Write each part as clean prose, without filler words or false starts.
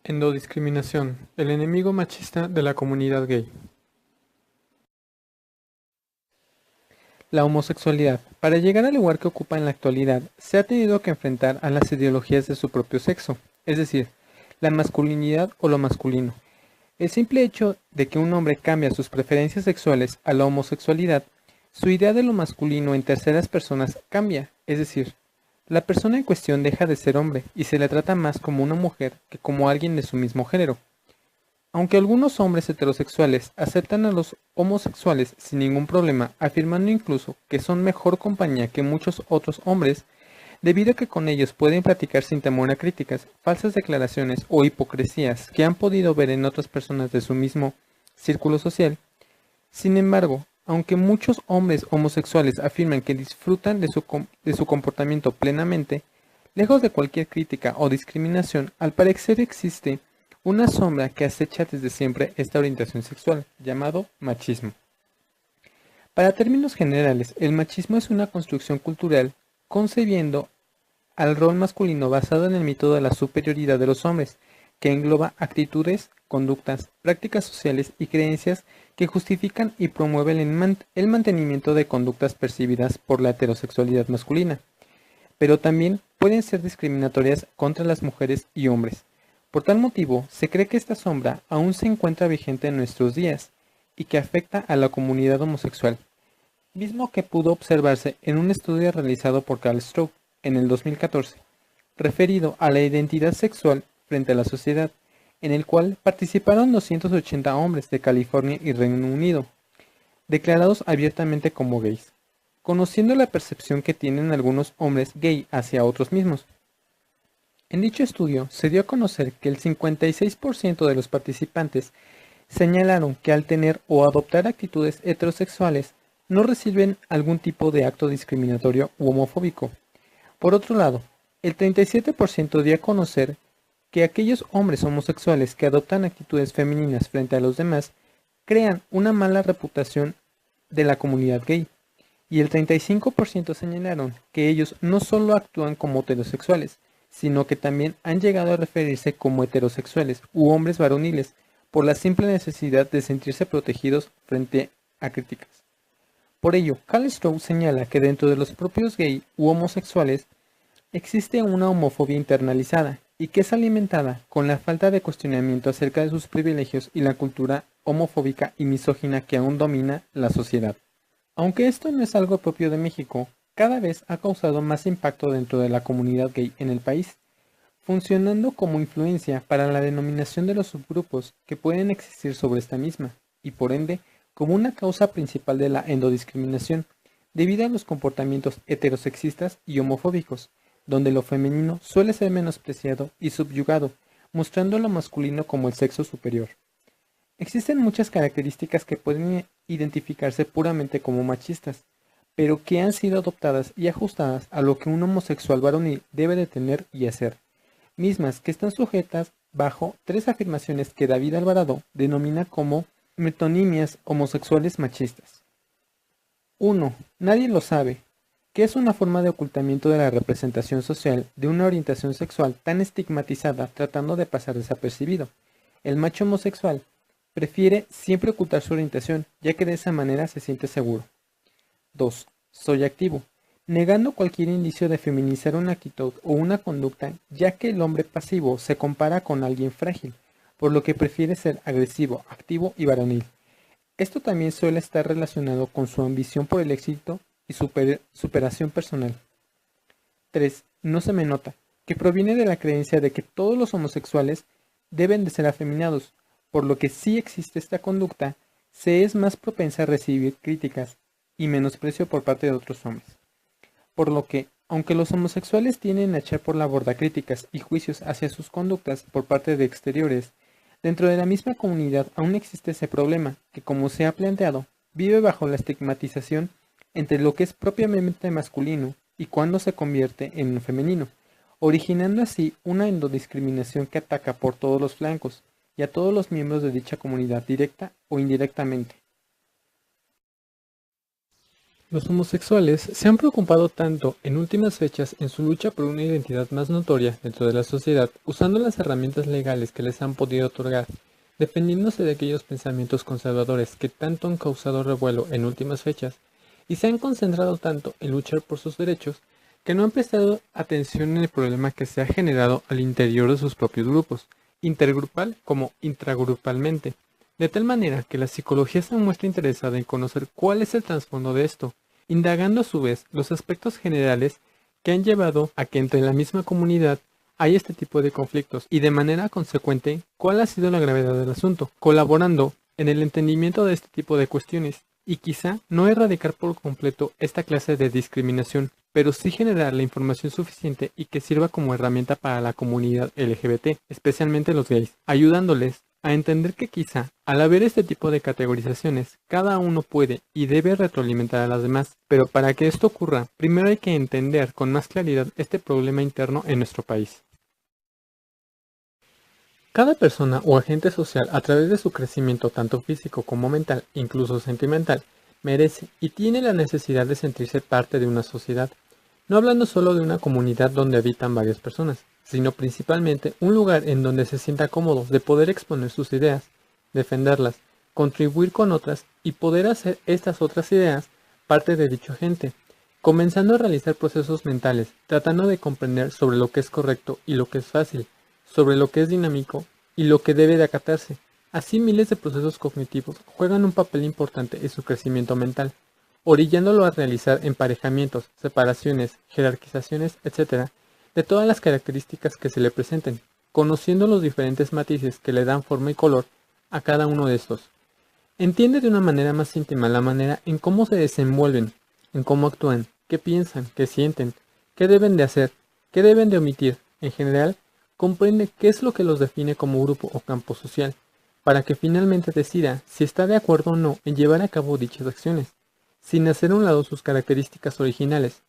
Endodiscriminación, el enemigo machista de la comunidad gay. La homosexualidad, para llegar al lugar que ocupa en la actualidad, se ha tenido que enfrentar a las ideologías de su propio sexo, es decir, la masculinidad o lo masculino. El simple hecho de que un hombre cambia sus preferencias sexuales a la homosexualidad, su idea de lo masculino en terceras personas cambia, es decir, la persona en cuestión deja de ser hombre y se le trata más como una mujer que como alguien de su mismo género. Aunque algunos hombres heterosexuales aceptan a los homosexuales sin ningún problema, afirmando incluso que son mejor compañía que muchos otros hombres, debido a que con ellos pueden platicar sin temor a críticas, falsas declaraciones o hipocresías que han podido ver en otras personas de su mismo círculo social. Sin embargo, aunque muchos hombres homosexuales afirman que disfrutan de su comportamiento plenamente, lejos de cualquier crítica o discriminación, al parecer existe una sombra que acecha desde siempre esta orientación sexual, llamado machismo. Para términos generales, el machismo es una construcción cultural concebiendo al rol masculino basado en el mito de la superioridad de los hombres, que engloba actitudes, conductas, prácticas sociales y creencias que justifican y promueven el mantenimiento de conductas percibidas por la heterosexualidad masculina, pero también pueden ser discriminatorias contra las mujeres y hombres. Por tal motivo, se cree que esta sombra aún se encuentra vigente en nuestros días y que afecta a la comunidad homosexual, mismo que pudo observarse en un estudio realizado por Karl Stroh en el 2014, referido a la identidad sexual frente a la sociedad, en el cual participaron 280 hombres de California y Reino Unido, declarados abiertamente como gays, conociendo la percepción que tienen algunos hombres gay hacia otros mismos. En dicho estudio se dio a conocer que el 56% de los participantes señalaron que al tener o adoptar actitudes heterosexuales no reciben algún tipo de acto discriminatorio u homofóbico. Por otro lado, el 37% dio a conocer que aquellos hombres homosexuales que adoptan actitudes femeninas frente a los demás crean una mala reputación de la comunidad gay, y el 35% señalaron que ellos no solo actúan como heterosexuales, sino que también han llegado a referirse como heterosexuales u hombres varoniles por la simple necesidad de sentirse protegidos frente a críticas. Por ello, Karl Stroh señala que dentro de los propios gay u homosexuales existe una homofobia internalizada y que es alimentada con la falta de cuestionamiento acerca de sus privilegios y la cultura homofóbica y misógina que aún domina la sociedad. Aunque esto no es algo propio de México, cada vez ha causado más impacto dentro de la comunidad gay en el país, funcionando como influencia para la denominación de los subgrupos que pueden existir sobre esta misma, y por ende, como una causa principal de la endodiscriminación, debido a los comportamientos heterosexistas y homofóbicos, donde lo femenino suele ser menospreciado y subyugado, mostrando lo masculino como el sexo superior. Existen muchas características que pueden identificarse puramente como machistas, pero que han sido adoptadas y ajustadas a lo que un homosexual varonil debe de tener y hacer, mismas que están sujetas bajo tres afirmaciones que David Alvarado denomina como metonimias homosexuales machistas. 1. Nadie lo sabe, que es una forma de ocultamiento de la representación social de una orientación sexual tan estigmatizada tratando de pasar desapercibido. El macho homosexual prefiere siempre ocultar su orientación, ya que de esa manera se siente seguro. 2. Soy activo, negando cualquier indicio de feminizar una actitud o una conducta, ya que el hombre pasivo se compara con alguien frágil, por lo que prefiere ser agresivo, activo y varonil. Esto también suele estar relacionado con su ambición por el éxito y superación personal. 3. No se me nota, que proviene de la creencia de que todos los homosexuales deben de ser afeminados, por lo que si existe esta conducta, se es más propensa a recibir críticas y menosprecio por parte de otros hombres. Por lo que, aunque los homosexuales tienden a echar por la borda críticas y juicios hacia sus conductas por parte de exteriores, dentro de la misma comunidad aún existe ese problema, que como se ha planteado, vive bajo la estigmatización entre lo que es propiamente masculino y cuando se convierte en femenino, originando así una endodiscriminación que ataca por todos los flancos y a todos los miembros de dicha comunidad directa o indirectamente. Los homosexuales se han preocupado tanto en últimas fechas en su lucha por una identidad más notoria dentro de la sociedad, usando las herramientas legales que les han podido otorgar, defendiéndose de aquellos pensamientos conservadores que tanto han causado revuelo en últimas fechas, y se han concentrado tanto en luchar por sus derechos, que no han prestado atención en el problema que se ha generado al interior de sus propios grupos, intergrupal como intragrupalmente, de tal manera que la psicología se muestra interesada en conocer cuál es el trasfondo de esto, indagando a su vez los aspectos generales que han llevado a que entre la misma comunidad hay este tipo de conflictos y de manera consecuente cuál ha sido la gravedad del asunto, colaborando en el entendimiento de este tipo de cuestiones y quizá no erradicar por completo esta clase de discriminación, pero sí generar la información suficiente y que sirva como herramienta para la comunidad LGBT, especialmente los gays, ayudándoles a entender que quizá, al haber este tipo de categorizaciones, cada uno puede y debe retroalimentar a las demás, pero para que esto ocurra, primero hay que entender con más claridad este problema interno en nuestro país. Cada persona o agente social, a través de su crecimiento tanto físico como mental, incluso sentimental, merece y tiene la necesidad de sentirse parte de una sociedad, no hablando solo de una comunidad donde habitan varias personas, sino principalmente un lugar en donde se sienta cómodo de poder exponer sus ideas, defenderlas, contribuir con otras y poder hacer estas otras ideas parte de dicho agente, comenzando a realizar procesos mentales, tratando de comprender sobre lo que es correcto y lo que es fácil, sobre lo que es dinámico y lo que debe de acatarse. Así miles de procesos cognitivos juegan un papel importante en su crecimiento mental, orillándolo a realizar emparejamientos, separaciones, jerarquizaciones, etc., de todas las características que se le presenten, conociendo los diferentes matices que le dan forma y color a cada uno de estos. Entiende de una manera más íntima la manera en cómo se desenvuelven, en cómo actúan, qué piensan, qué sienten, qué deben de hacer, qué deben de omitir. En general, comprende qué es lo que los define como grupo o campo social, para que finalmente decida si está de acuerdo o no en llevar a cabo dichas acciones, sin hacer a un lado sus características originales,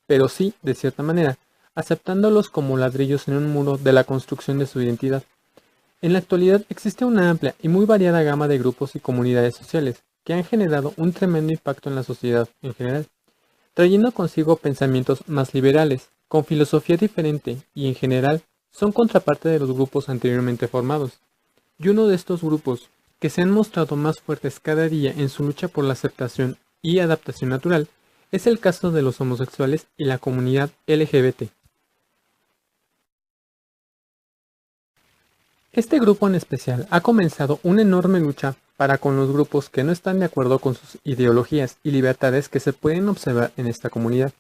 pero sí, de cierta manera, aceptándolos como ladrillos en un muro de la construcción de su identidad. En la actualidad existe una amplia y muy variada gama de grupos y comunidades sociales que han generado un tremendo impacto en la sociedad en general, trayendo consigo pensamientos más liberales, con filosofía diferente y en general son contraparte de los grupos anteriormente formados. Y uno de estos grupos, que se han mostrado más fuertes cada día en su lucha por la aceptación y adaptación natural, es el caso de los homosexuales y la comunidad LGBT. Este grupo en especial ha comenzado una enorme lucha para con los grupos que no están de acuerdo con sus ideologías y libertades que se pueden observar en esta comunidad.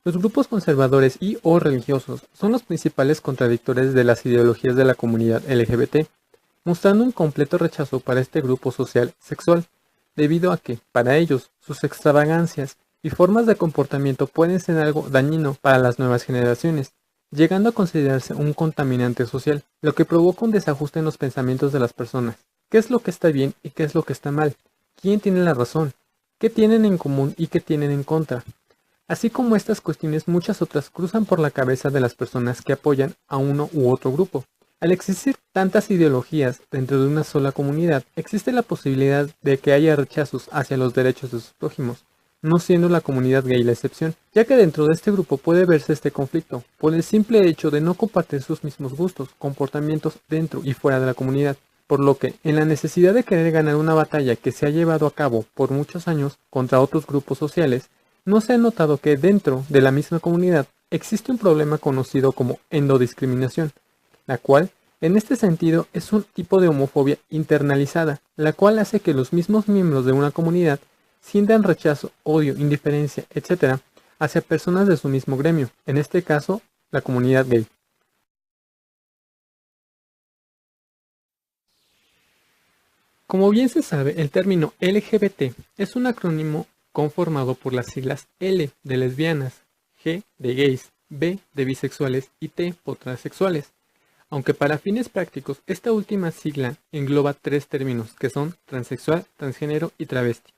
Los grupos conservadores y o religiosos son los principales contradictores de las ideologías de la comunidad LGBT, mostrando un completo rechazo para este grupo social sexual, debido a que, para ellos, sus extravagancias y formas de comportamiento pueden ser algo dañino para las nuevas generaciones, llegando a considerarse un contaminante social, lo que provoca un desajuste en los pensamientos de las personas. ¿Qué es lo que está bien y qué es lo que está mal? ¿Quién tiene la razón? ¿Qué tienen en común y qué tienen en contra? Así como estas cuestiones, muchas otras cruzan por la cabeza de las personas que apoyan a uno u otro grupo. Al existir tantas ideologías dentro de una sola comunidad, existe la posibilidad de que haya rechazos hacia los derechos de sus prójimos, no siendo la comunidad gay la excepción, ya que dentro de este grupo puede verse este conflicto, por el simple hecho de no compartir sus mismos gustos, comportamientos dentro y fuera de la comunidad, por lo que, en la necesidad de querer ganar una batalla que se ha llevado a cabo por muchos años contra otros grupos sociales, no se ha notado que dentro de la misma comunidad existe un problema conocido como endodiscriminación, la cual, en este sentido, es un tipo de homofobia internalizada, la cual hace que los mismos miembros de una comunidad sientan rechazo, odio, indiferencia, etc., hacia personas de su mismo gremio, en este caso, la comunidad gay. Como bien se sabe, el término LGBT es un acrónimo conformado por las siglas L de lesbianas, G de gays, B de bisexuales y T por transexuales. Aunque para fines prácticos, esta última sigla engloba tres términos que son transexual, transgénero y travesti,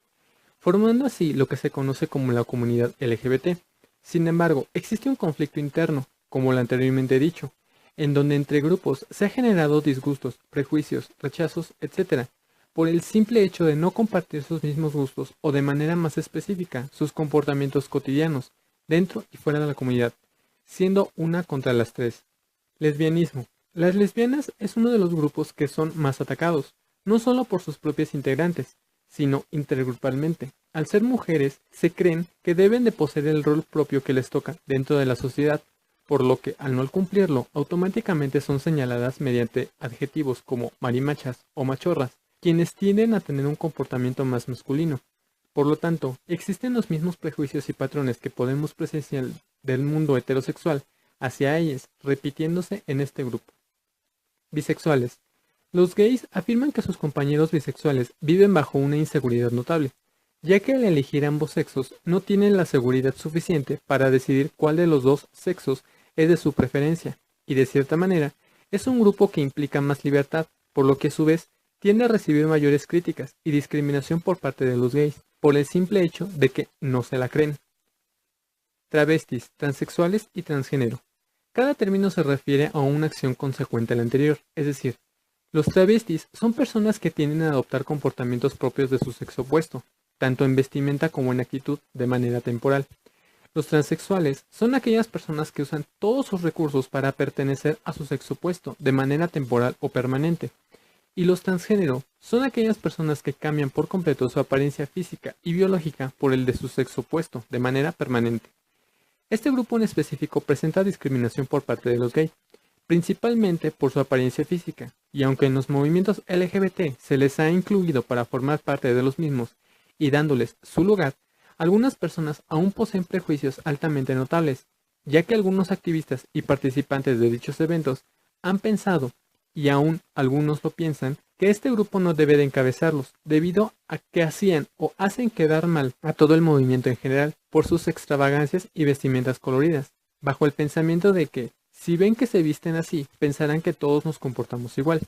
formando así lo que se conoce como la comunidad LGBT. Sin embargo, existe un conflicto interno, como lo anteriormente dicho, en donde entre grupos se han generado disgustos, prejuicios, rechazos, etc., por el simple hecho de no compartir sus mismos gustos o de manera más específica sus comportamientos cotidianos, dentro y fuera de la comunidad, siendo una contra las tres. Lesbianismo. Las lesbianas es uno de los grupos que son más atacados, no solo por sus propias integrantes, sino intergrupalmente. Al ser mujeres, se creen que deben de poseer el rol propio que les toca dentro de la sociedad, por lo que al no cumplirlo, automáticamente son señaladas mediante adjetivos como marimachas o machorras, quienes tienden a tener un comportamiento más masculino. Por lo tanto, existen los mismos prejuicios y patrones que podemos presenciar del mundo heterosexual hacia ellas, repitiéndose en este grupo. Bisexuales. Los gays afirman que sus compañeros bisexuales viven bajo una inseguridad notable, ya que al elegir ambos sexos no tienen la seguridad suficiente para decidir cuál de los dos sexos es de su preferencia, y de cierta manera es un grupo que implica más libertad, por lo que a su vez tiende a recibir mayores críticas y discriminación por parte de los gays, por el simple hecho de que no se la creen. Travestis, transexuales y transgénero. Cada término se refiere a una acción consecuente a la anterior, es decir, los travestis son personas que tienden a adoptar comportamientos propios de su sexo opuesto, tanto en vestimenta como en actitud, de manera temporal. Los transexuales son aquellas personas que usan todos sus recursos para pertenecer a su sexo opuesto, de manera temporal o permanente. Y los transgénero son aquellas personas que cambian por completo su apariencia física y biológica por el de su sexo opuesto, de manera permanente. Este grupo en específico presenta discriminación por parte de los gays, principalmente por su apariencia física, y aunque en los movimientos LGBT se les ha incluido para formar parte de los mismos y dándoles su lugar, algunas personas aún poseen prejuicios altamente notables, ya que algunos activistas y participantes de dichos eventos han pensado, y aún algunos lo piensan, que este grupo no debe de encabezarlos, debido a que hacían o hacen quedar mal a todo el movimiento en general por sus extravagancias y vestimentas coloridas, bajo el pensamiento de que, si ven que se visten así, pensarán que todos nos comportamos igual.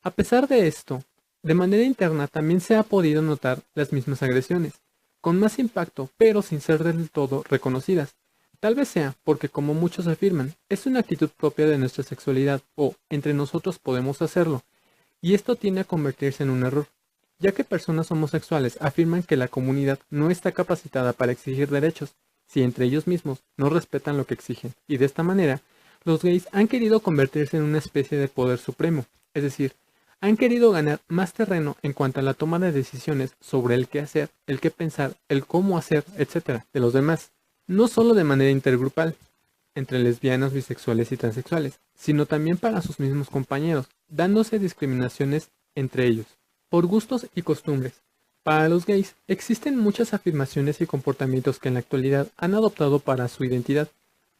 A pesar de esto, de manera interna también se ha podido notar las mismas agresiones, con más impacto, pero sin ser del todo reconocidas. Tal vez sea porque, como muchos afirman, es una actitud propia de nuestra sexualidad o entre nosotros podemos hacerlo, y esto tiende a convertirse en un error, ya que personas homosexuales afirman que la comunidad no está capacitada para exigir derechos, si entre ellos mismos no respetan lo que exigen, y de esta manera, los gays han querido convertirse en una especie de poder supremo, es decir, han querido ganar más terreno en cuanto a la toma de decisiones sobre el qué hacer, el qué pensar, el cómo hacer, etc. de los demás, no solo de manera intergrupal, entre lesbianas, bisexuales y transexuales, sino también para sus mismos compañeros, dándose discriminaciones entre ellos, por gustos y costumbres. Para los gays, existen muchas afirmaciones y comportamientos que en la actualidad han adoptado para su identidad,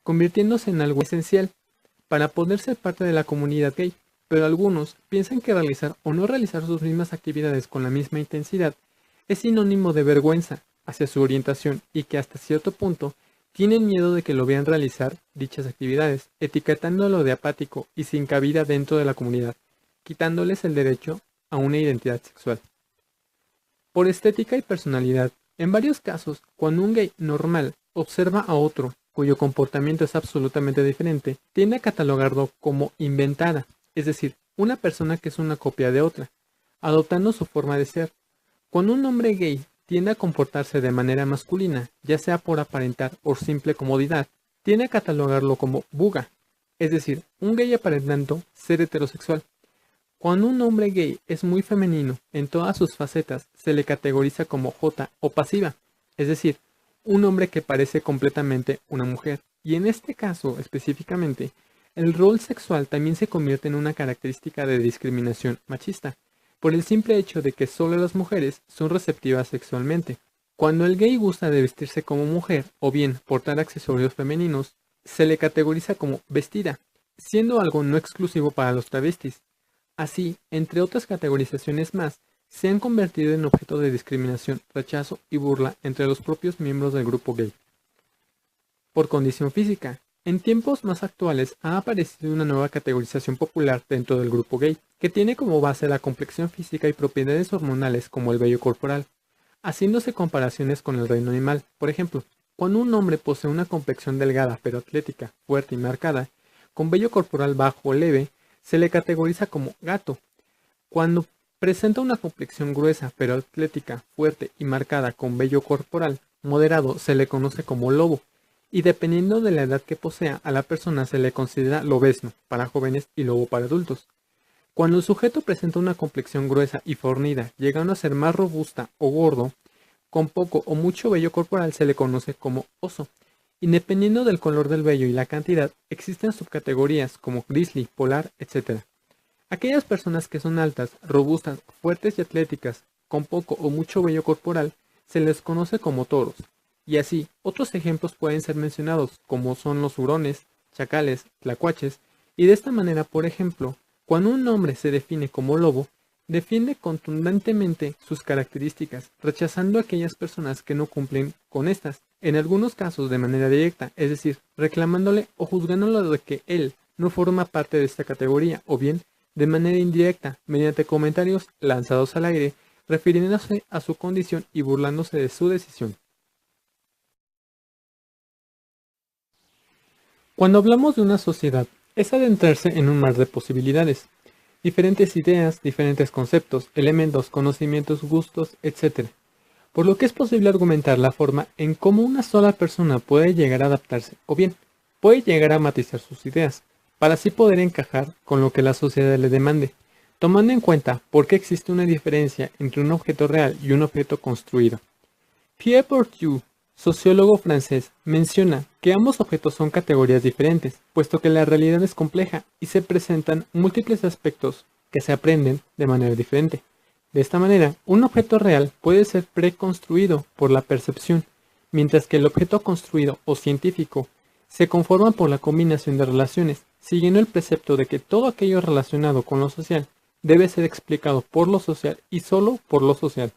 convirtiéndose en algo esencial para poder ser parte de la comunidad gay, pero algunos piensan que realizar o no realizar sus mismas actividades con la misma intensidad es sinónimo de vergüenza hacia su orientación y que hasta cierto punto tienen miedo de que lo vean realizar dichas actividades, etiquetándolo de apático y sin cabida dentro de la comunidad, quitándoles el derecho a una identidad sexual. Por estética y personalidad, en varios casos, cuando un gay normal observa a otro cuyo comportamiento es absolutamente diferente, tiende a catalogarlo como inventada, es decir, una persona que es una copia de otra, adoptando su forma de ser. Cuando un hombre gay tiende a comportarse de manera masculina, ya sea por aparentar o simple comodidad, tiende a catalogarlo como buga, es decir, un gay aparentando ser heterosexual. Cuando un hombre gay es muy femenino en todas sus facetas, se le categoriza como jota o pasiva, es decir, un hombre que parece completamente una mujer. Y en este caso específicamente, el rol sexual también se convierte en una característica de discriminación machista, por el simple hecho de que solo las mujeres son receptivas sexualmente. Cuando el gay gusta de vestirse como mujer o bien portar accesorios femeninos, se le categoriza como vestida, siendo algo no exclusivo para los travestis. Así, entre otras categorizaciones más, se han convertido en objeto de discriminación, rechazo y burla entre los propios miembros del grupo gay. Por condición física, en tiempos más actuales ha aparecido una nueva categorización popular dentro del grupo gay, que tiene como base la complexión física y propiedades hormonales como el vello corporal, haciéndose comparaciones con el reino animal. Por ejemplo, cuando un hombre posee una complexión delgada pero atlética, fuerte y marcada, con vello corporal bajo o leve, se le categoriza como gato. Cuando presenta una complexión gruesa pero atlética, fuerte y marcada con vello corporal moderado se le conoce como lobo, y dependiendo de la edad que posea a la persona se le considera lobezno para jóvenes y lobo para adultos. Cuando el sujeto presenta una complexión gruesa y fornida, llegando a ser más robusta o gordo, con poco o mucho vello corporal se le conoce como oso. Y dependiendo del color del vello y la cantidad, existen subcategorías como grizzly, polar, etc. Aquellas personas que son altas, robustas, fuertes y atléticas, con poco o mucho vello corporal, se les conoce como toros. Y así, otros ejemplos pueden ser mencionados, como son los hurones, chacales, tlacuaches, y de esta manera, por ejemplo, cuando un hombre se define como lobo, defiende contundentemente sus características, rechazando a aquellas personas que no cumplen con estas, en algunos casos de manera directa, es decir, reclamándole o juzgándolo de que él no forma parte de esta categoría, o bien de manera indirecta, mediante comentarios lanzados al aire, refiriéndose a su condición y burlándose de su decisión. Cuando hablamos de una sociedad, es adentrarse en un mar de posibilidades, diferentes ideas, diferentes conceptos, elementos, conocimientos, gustos, etc. Por lo que es posible argumentar la forma en cómo una sola persona puede llegar a adaptarse, o bien, puede llegar a matizar sus ideas, para así poder encajar con lo que la sociedad le demande, tomando en cuenta por qué existe una diferencia entre un objeto real y un objeto construido. Pierre Bourdieu, sociólogo francés, menciona que ambos objetos son categorías diferentes, puesto que la realidad es compleja y se presentan múltiples aspectos que se aprenden de manera diferente. De esta manera, un objeto real puede ser preconstruido por la percepción, mientras que el objeto construido o científico se conforma por la combinación de relaciones, siguiendo el precepto de que todo aquello relacionado con lo social debe ser explicado por lo social y solo por lo social.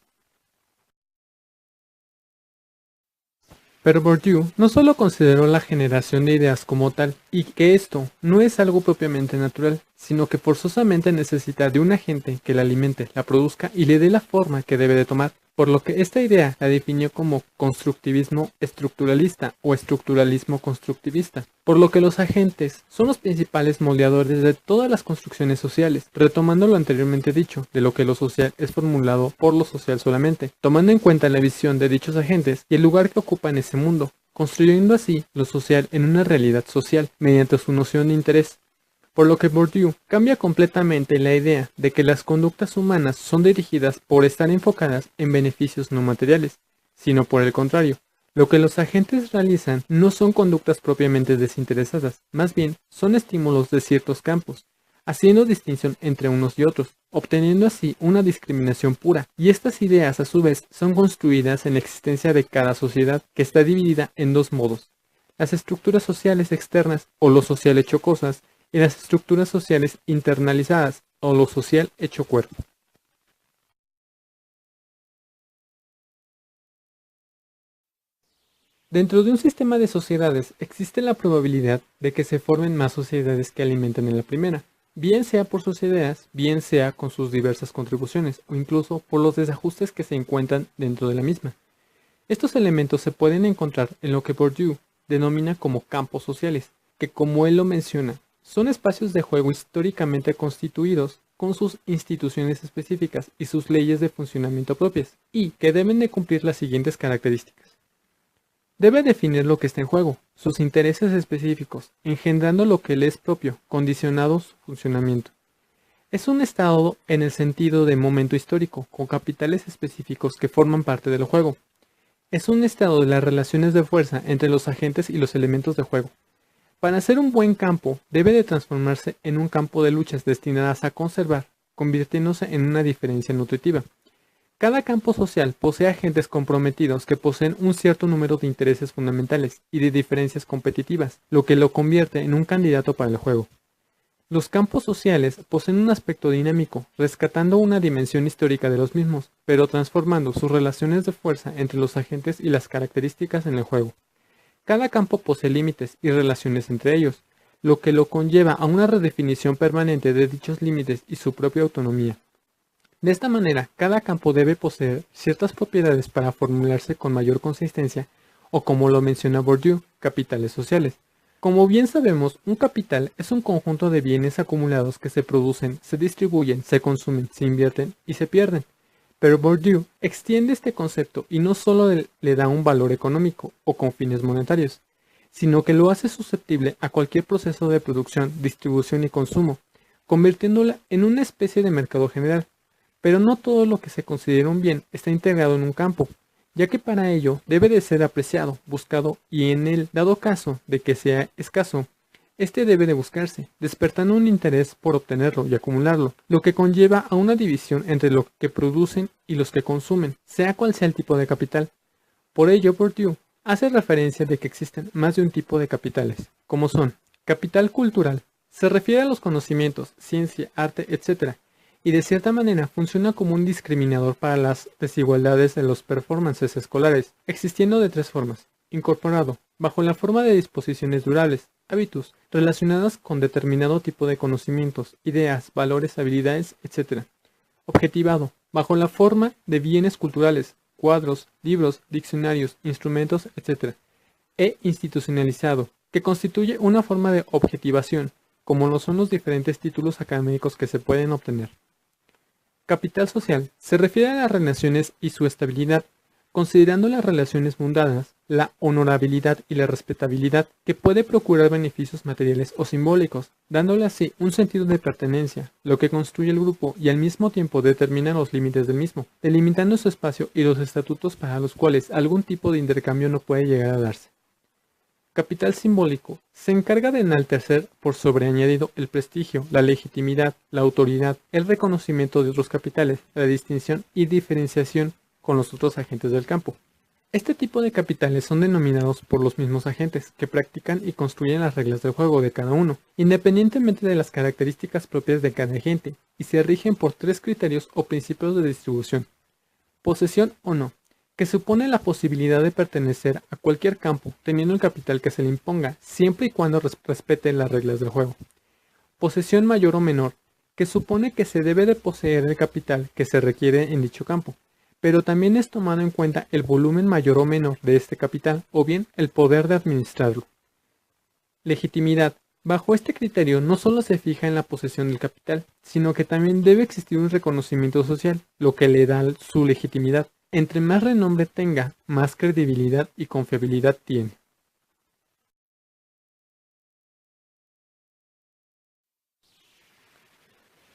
Pero Bourdieu no solo consideró la generación de ideas como tal, y que esto no es algo propiamente natural, sino que forzosamente necesita de un agente que la alimente, la produzca y le dé la forma que debe de tomar, por lo que esta idea la definió como constructivismo estructuralista o estructuralismo constructivista, por lo que los agentes son los principales moldeadores de todas las construcciones sociales, retomando lo anteriormente dicho, de lo que lo social es formulado por lo social solamente, tomando en cuenta la visión de dichos agentes y el lugar que ocupa en ese mundo, construyendo así lo social en una realidad social, mediante su noción de interés. Por lo que Bourdieu cambia completamente la idea de que las conductas humanas son dirigidas por estar enfocadas en beneficios no materiales, sino por el contrario, lo que los agentes realizan no son conductas propiamente desinteresadas, más bien son estímulos de ciertos campos, haciendo distinción entre unos y otros, obteniendo así una discriminación pura, y estas ideas a su vez son construidas en la existencia de cada sociedad, que está dividida en dos modos: las estructuras sociales externas o lo social hecho cosas, y las estructuras sociales internalizadas o lo social hecho cuerpo. Dentro de un sistema de sociedades existe la probabilidad de que se formen más sociedades que alimenten en la primera, bien sea por sus ideas, bien sea con sus diversas contribuciones o incluso por los desajustes que se encuentran dentro de la misma. Estos elementos se pueden encontrar en lo que Bourdieu denomina como campos sociales, que como él lo menciona, son espacios de juego históricamente constituidos con sus instituciones específicas y sus leyes de funcionamiento propias, y que deben de cumplir las siguientes características. Debe definir lo que está en juego, sus intereses específicos, engendrando lo que le es propio, condicionado su funcionamiento. Es un estado en el sentido de momento histórico, con capitales específicos que forman parte del juego. Es un estado de las relaciones de fuerza entre los agentes y los elementos de juego. Para ser un buen campo, debe de transformarse en un campo de luchas destinadas a conservar, convirtiéndose en una diferencia nutritiva. Cada campo social posee agentes comprometidos que poseen un cierto número de intereses fundamentales y de diferencias competitivas, lo que lo convierte en un candidato para el juego. Los campos sociales poseen un aspecto dinámico, rescatando una dimensión histórica de los mismos, pero transformando sus relaciones de fuerza entre los agentes y las características en el juego. Cada campo posee límites y relaciones entre ellos, lo que lo conlleva a una redefinición permanente de dichos límites y su propia autonomía. De esta manera, cada campo debe poseer ciertas propiedades para formularse con mayor consistencia, o como lo menciona Bourdieu, capitales sociales, Como bien sabemos, un capital es un conjunto de bienes acumulados que se producen, se distribuyen, se consumen, se invierten y se pierden. Pero Bourdieu extiende este concepto y no solo le da un valor económico o con fines monetarios, sino que lo hace susceptible a cualquier proceso de producción, distribución y consumo, convirtiéndola en una especie de mercado general. Pero no todo lo que se considera un bien está integrado en un campo, ya que para ello debe de ser apreciado, buscado y en el dado caso de que sea escaso, este debe de buscarse, despertando un interés por obtenerlo y acumularlo, lo que conlleva a una división entre los que producen y los que consumen, sea cual sea el tipo de capital. Por ello, Bourdieu hace referencia de que existen más de un tipo de capitales, como son capital cultural, se refiere a los conocimientos, ciencia, arte, etc., y de cierta manera funciona como un discriminador para las desigualdades de los performances escolares, existiendo de tres formas: incorporado, bajo la forma de disposiciones durables, hábitos, relacionadas con determinado tipo de conocimientos, ideas, valores, habilidades, etc. Objetivado, bajo la forma de bienes culturales, cuadros, libros, diccionarios, instrumentos, etc. E institucionalizado, que constituye una forma de objetivación, como lo son los diferentes títulos académicos que se pueden obtener. Capital social se refiere a las relaciones y su estabilidad, considerando las relaciones mundanas, la honorabilidad y la respetabilidad que puede procurar beneficios materiales o simbólicos, dándole así un sentido de pertenencia, lo que construye el grupo y al mismo tiempo determina los límites del mismo, delimitando su espacio y los estatutos para los cuales algún tipo de intercambio no puede llegar a darse. Capital simbólico se encarga de enaltecer por sobreañadido el prestigio, la legitimidad, la autoridad, el reconocimiento de otros capitales, la distinción y diferenciación con los otros agentes del campo. Este tipo de capitales son denominados por los mismos agentes, que practican y construyen las reglas del juego de cada uno, independientemente de las características propias de cada agente, y se rigen por tres criterios o principios de distribución: posesión o no, que supone la posibilidad de pertenecer a cualquier campo, teniendo el capital que se le imponga, siempre y cuando respete las reglas del juego. Posesión mayor o menor, que supone que se debe de poseer el capital que se requiere en dicho campo, pero también es tomado en cuenta el volumen mayor o menor de este capital, o bien el poder de administrarlo. Legitimidad. Bajo este criterio no solo se fija en la posesión del capital, sino que también debe existir un reconocimiento social, lo que le da su legitimidad. Entre más renombre tenga, más credibilidad y confiabilidad tiene.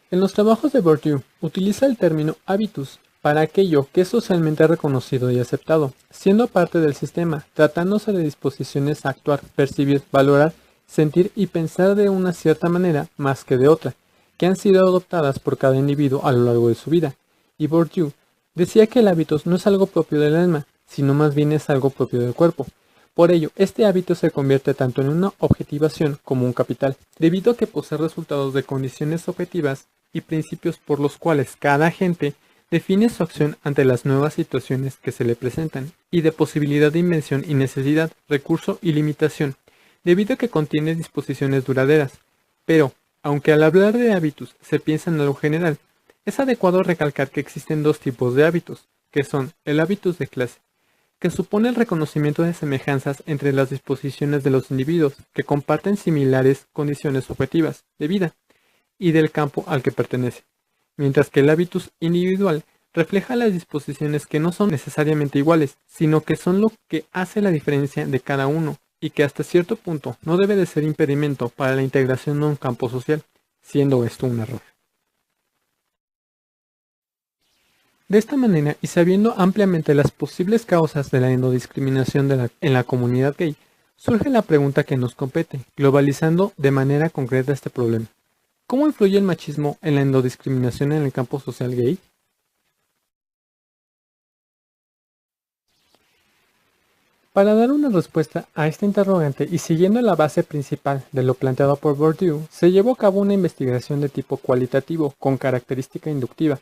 En los trabajos de Bourdieu utiliza el término habitus para aquello que es socialmente reconocido y aceptado, siendo parte del sistema, tratándose de disposiciones a actuar, percibir, valorar, sentir y pensar de una cierta manera más que de otra, que han sido adoptadas por cada individuo a lo largo de su vida. Y Bourdieu decía que el hábitus no es algo propio del alma, sino más bien es algo propio del cuerpo. Por ello, este hábito se convierte tanto en una objetivación como un capital, debido a que posee resultados de condiciones objetivas y principios por los cuales cada agente define su acción ante las nuevas situaciones que se le presentan, y de posibilidad de invención y necesidad, recurso y limitación, debido a que contiene disposiciones duraderas. Pero, aunque al hablar de hábitos se piensa en algo general, es adecuado recalcar que existen dos tipos de hábitos, que son el hábitus de clase, que supone el reconocimiento de semejanzas entre las disposiciones de los individuos que comparten similares condiciones objetivas de vida, y del campo al que pertenece, mientras que el hábitus individual refleja las disposiciones que no son necesariamente iguales, sino que son lo que hace la diferencia de cada uno, y que hasta cierto punto no debe de ser impedimento para la integración de un campo social, siendo esto un error. De esta manera, y sabiendo ampliamente las posibles causas de la endodiscriminación en la comunidad gay, surge la pregunta que nos compete, globalizando de manera concreta este problema. ¿Cómo influye el machismo en la endodiscriminación en el campo social gay? Para dar una respuesta a esta interrogante y siguiendo la base principal de lo planteado por Bourdieu, se llevó a cabo una investigación de tipo cualitativo con característica inductiva,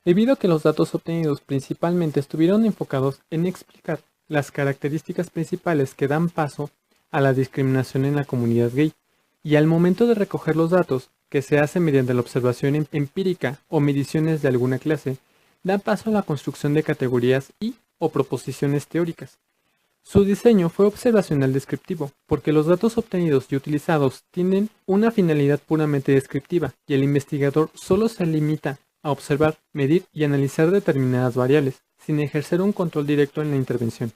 debido a que los datos obtenidos principalmente estuvieron enfocados en explicar las características principales que dan paso a la discriminación en la comunidad gay, y al momento de recoger los datos, que se hace mediante la observación empírica o mediciones de alguna clase, dan paso a la construcción de categorías y o proposiciones teóricas. Su diseño fue observacional descriptivo, porque los datos obtenidos y utilizados tienen una finalidad puramente descriptiva, y el investigador solo se limita a observar, medir y analizar determinadas variables, sin ejercer un control directo en la intervención.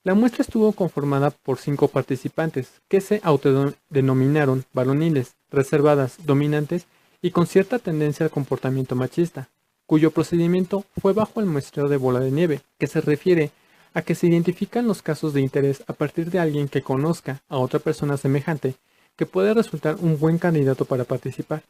La muestra estuvo conformada por 5 participantes, que se autodenominaron varoniles, reservadas, dominantes y con cierta tendencia al comportamiento machista, cuyo procedimiento fue bajo el muestreo de bola de nieve, que se refiere a que se identifican los casos de interés a partir de alguien que conozca a otra persona semejante, que puede resultar un buen candidato para participar.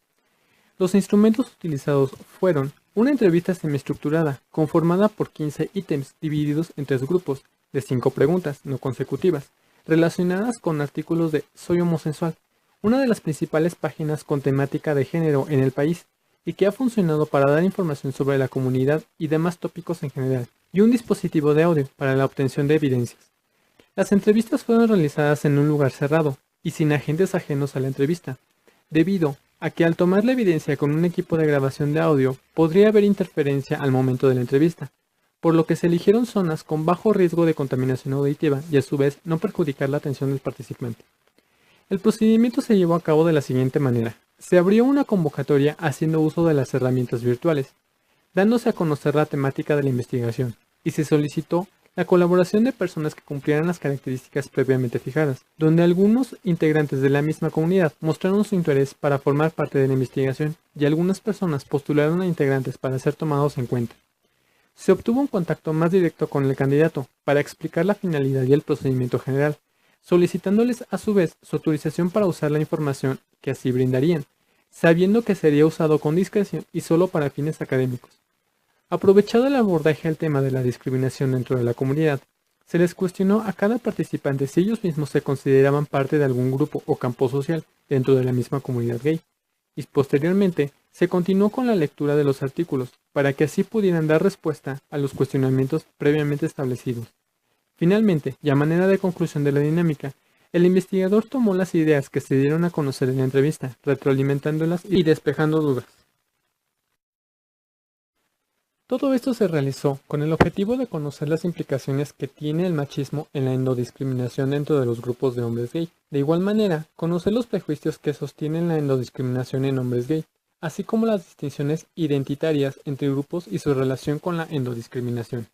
Los instrumentos utilizados fueron una entrevista semiestructurada, conformada por 15 ítems divididos en 3 grupos, de 5 preguntas, no consecutivas, relacionadas con artículos de Soy homosexual, una de las principales páginas con temática de género en el país, y que ha funcionado para dar información sobre la comunidad y demás tópicos en general, y un dispositivo de audio para la obtención de evidencias. Las entrevistas fueron realizadas en un lugar cerrado, y sin agentes ajenos a la entrevista, debido a que al tomar la evidencia con un equipo de grabación de audio podría haber interferencia al momento de la entrevista, por lo que se eligieron zonas con bajo riesgo de contaminación auditiva y a su vez no perjudicar la atención del participante. El procedimiento se llevó a cabo de la siguiente manera. Se abrió una convocatoria haciendo uso de las herramientas virtuales, dándose a conocer la temática de la investigación, y se solicitó la colaboración de personas que cumplieran las características previamente fijadas, donde algunos integrantes de la misma comunidad mostraron su interés para formar parte de la investigación y algunas personas postularon a integrantes para ser tomados en cuenta. Se obtuvo un contacto más directo con el candidato para explicar la finalidad y el procedimiento general, solicitándoles a su vez su autorización para usar la información que así brindarían, sabiendo que sería usado con discreción y solo para fines académicos. Aprovechado el abordaje al tema de la discriminación dentro de la comunidad, se les cuestionó a cada participante si ellos mismos se consideraban parte de algún grupo o campo social dentro de la misma comunidad gay, y posteriormente se continuó con la lectura de los artículos para que así pudieran dar respuesta a los cuestionamientos previamente establecidos. Finalmente, y a manera de conclusión de la dinámica, el investigador tomó las ideas que se dieron a conocer en la entrevista, retroalimentándolas y despejando dudas. Todo esto se realizó con el objetivo de conocer las implicaciones que tiene el machismo en la endodiscriminación dentro de los grupos de hombres gay. De igual manera, conocer los prejuicios que sostienen la endodiscriminación en hombres gay, así como las distinciones identitarias entre grupos y su relación con la endodiscriminación.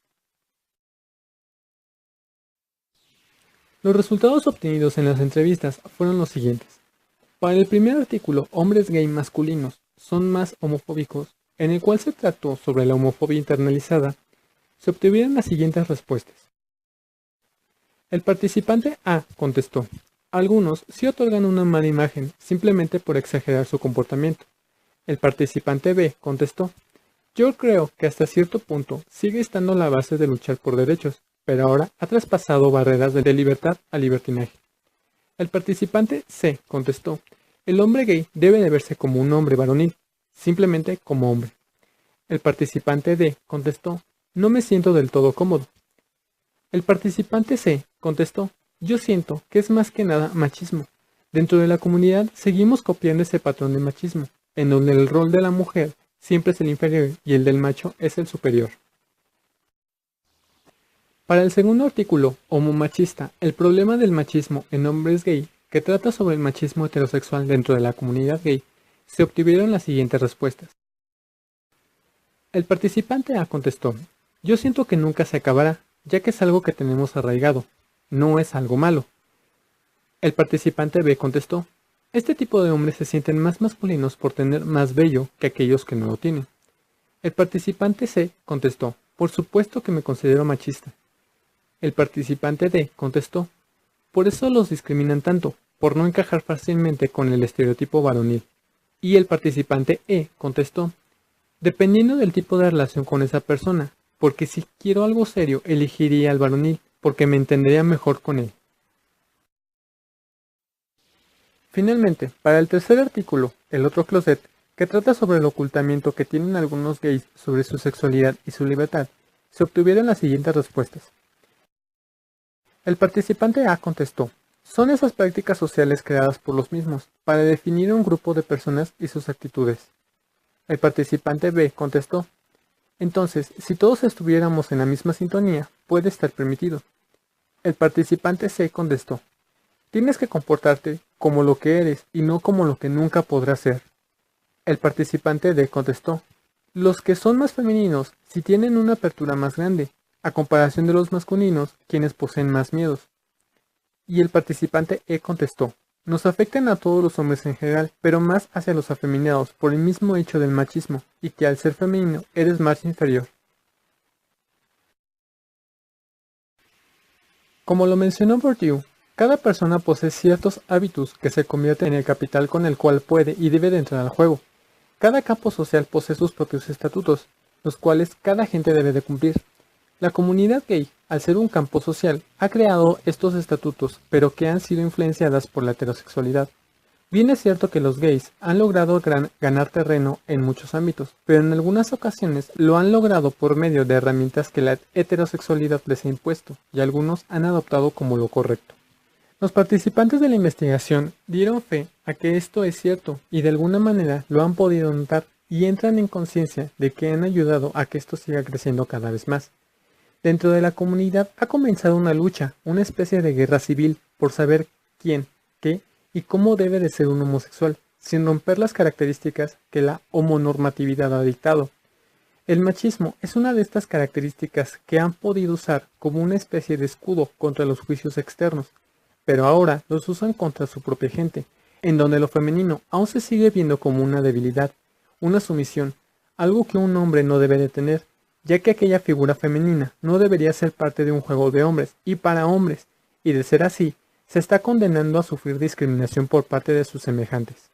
Los resultados obtenidos en las entrevistas fueron los siguientes. Para el primer artículo, hombres gay masculinos son más homofóbicos, en el cual se trató sobre la homofobia internalizada, se obtuvieron las siguientes respuestas. El participante A contestó: algunos sí otorgan una mala imagen simplemente por exagerar su comportamiento. El participante B contestó: yo creo que hasta cierto punto sigue estando la base de luchar por derechos, pero ahora ha traspasado barreras de libertad a libertinaje. El participante C contestó: el hombre gay debe de verse como un hombre varonil, simplemente como hombre. El participante D contestó: no me siento del todo cómodo. El participante C contestó: yo siento que es más que nada machismo. Dentro de la comunidad seguimos copiando ese patrón de machismo, en donde el rol de la mujer siempre es el inferior y el del macho es el superior. Para el segundo artículo, Homomachista, el problema del machismo en hombres gay, que trata sobre el machismo heterosexual dentro de la comunidad gay, se obtuvieron las siguientes respuestas. El participante A contestó: yo siento que nunca se acabará, ya que es algo que tenemos arraigado, no es algo malo. El participante B contestó: este tipo de hombres se sienten más masculinos por tener más vello que aquellos que no lo tienen. El participante C contestó: por supuesto que me considero machista. El participante D contestó: por eso los discriminan tanto, por no encajar fácilmente con el estereotipo varonil. Y el participante E contestó: dependiendo del tipo de relación con esa persona, porque si quiero algo serio elegiría al varonil, porque me entendería mejor con él. Finalmente, para el tercer artículo, El otro closet, que trata sobre el ocultamiento que tienen algunos gays sobre su sexualidad y su libertad, se obtuvieron las siguientes respuestas. El participante A contestó: son esas prácticas sociales creadas por los mismos, para definir un grupo de personas y sus actitudes. El participante B contestó: entonces, si todos estuviéramos en la misma sintonía, puede estar permitido. El participante C contestó: tienes que comportarte como lo que eres y no como lo que nunca podrás ser. El participante D contestó: los que son más femeninos si tienen una apertura más grande, a comparación de los masculinos, quienes poseen más miedos. Y el participante E contestó: nos afectan a todos los hombres en general, pero más hacia los afeminados por el mismo hecho del machismo, y que al ser femenino eres más inferior. Como lo mencionó Bourdieu, cada persona posee ciertos hábitos que se convierten en el capital con el cual puede y debe de entrar al juego. Cada campo social posee sus propios estatutos, los cuales cada gente debe de cumplir. La comunidad gay, al ser un campo social, ha creado estos estatutos, pero que han sido influenciadas por la heterosexualidad. Bien es cierto que los gays han logrado ganar terreno en muchos ámbitos, pero en algunas ocasiones lo han logrado por medio de herramientas que la heterosexualidad les ha impuesto, y algunos han adoptado como lo correcto. Los participantes de la investigación dieron fe a que esto es cierto y de alguna manera lo han podido notar y entran en conciencia de que han ayudado a que esto siga creciendo cada vez más. Dentro de la comunidad ha comenzado una lucha, una especie de guerra civil por saber quién, qué y cómo debe de ser un homosexual, sin romper las características que la homonormatividad ha dictado. El machismo es una de estas características que han podido usar como una especie de escudo contra los juicios externos, pero ahora los usan contra su propia gente, en donde lo femenino aún se sigue viendo como una debilidad, una sumisión, algo que un hombre no debe de tener, ya que aquella figura femenina no debería ser parte de un juego de hombres y para hombres, y de ser así, se está condenando a sufrir discriminación por parte de sus semejantes.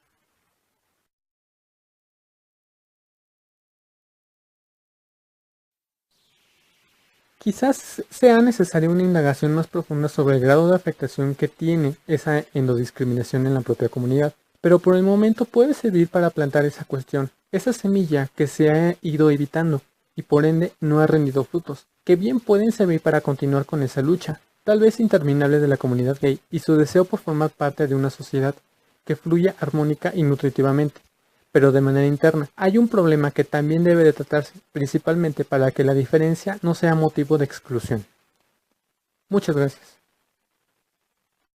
Quizás sea necesaria una indagación más profunda sobre el grado de afectación que tiene esa endodiscriminación en la propia comunidad, pero por el momento puede servir para plantar esa cuestión, esa semilla que se ha ido evitando y por ende no ha rendido frutos, que bien pueden servir para continuar con esa lucha, tal vez interminable de la comunidad gay y su deseo por formar parte de una sociedad que fluya armónica y nutritivamente. Pero de manera interna, hay un problema que también debe de tratarse, principalmente para que la diferencia no sea motivo de exclusión. Muchas gracias.